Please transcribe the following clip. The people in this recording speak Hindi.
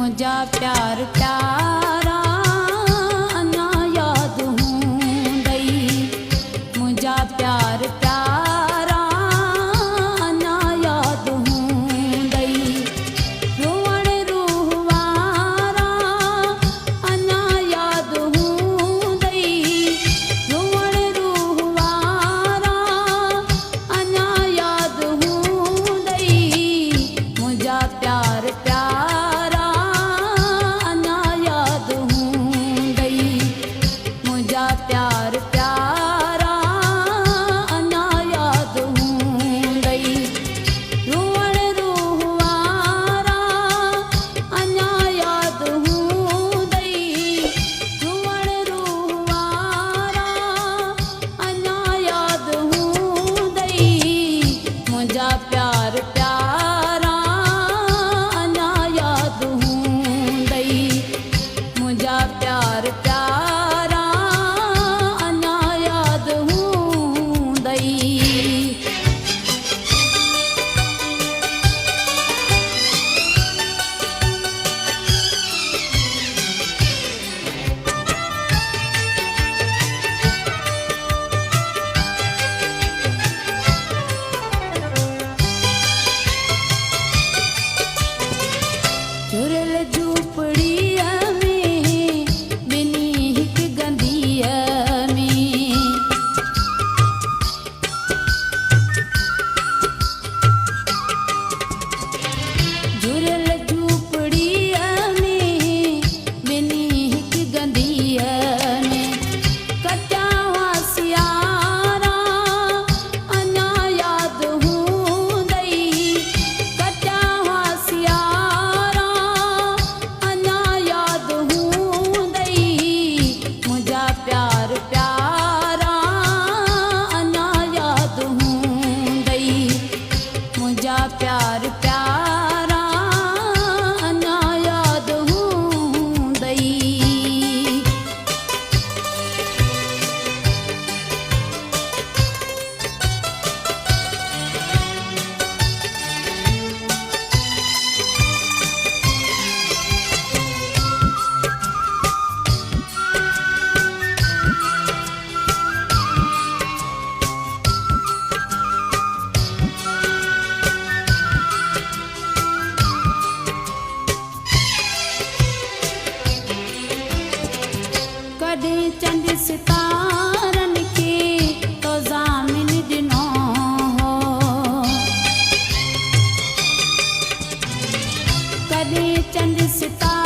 मुझा प्यार प्यारा अञा यादि हूंदई मुझा प्यार प्यारा अञा यादि हूंदई रुअण रूह वारा अञा यादि हूंदई रुअण रूह वारा अञा यादि हूंदई मुझा प्यार प्यारा अञा यादि हूंदई मुझा प्यार प्यारा अञा यादि हूंदई रुअण रूह वारा अञा यादि हूंदई रुअण रूह वारा अञा यादि हूंदई मुझा प्यार प्यारा अञा यादि हूंदई मुझा प्यार प्यारा अञा यादि हूंदई झुरियल झूपड़ीअ में ॿिनी हिक गंदीअ में झुरियल झूपड़ीअ में ॿिनी हिक गंदीअ में कटिया हुआ सियारा अञा यादि हूंदई कटिया हुआ सियारा अञा यादि हूंदई मुझा प्यार प्यारा अञा यादि हूंदई मुझा प्यार प्यारा अञा यादि हूंदई कॾहिं चंड सितारनि खे तो ज़ामिन ॾिनो हो कॾहिं चंड सितारनि